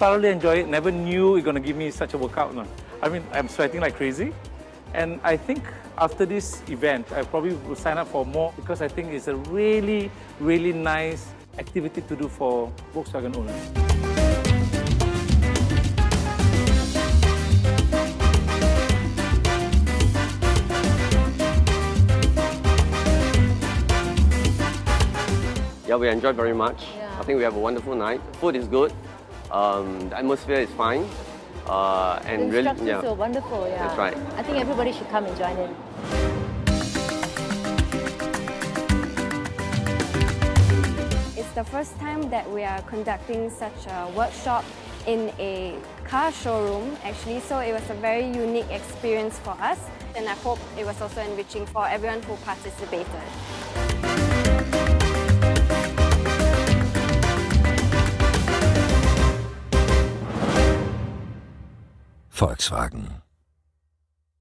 thoroughly enjoy it. Never knew it's going to give me such a workout. No. I mean, I'm sweating like crazy. And I think after this event, I probably will sign up for more because I think it's a really, really nice activity to do for Volkswagen owners. Yeah, we enjoyed very much. Yeah. I think we have a wonderful night. Food is good. The atmosphere is fine. And The really, instructors were wonderful, yeah. That's right. I think everybody should come and join in. It's the first time that we are conducting such a workshop in a car showroom, actually, so it was a very unique experience for us, and I hope it was also enriching for everyone who participated. Volkswagen.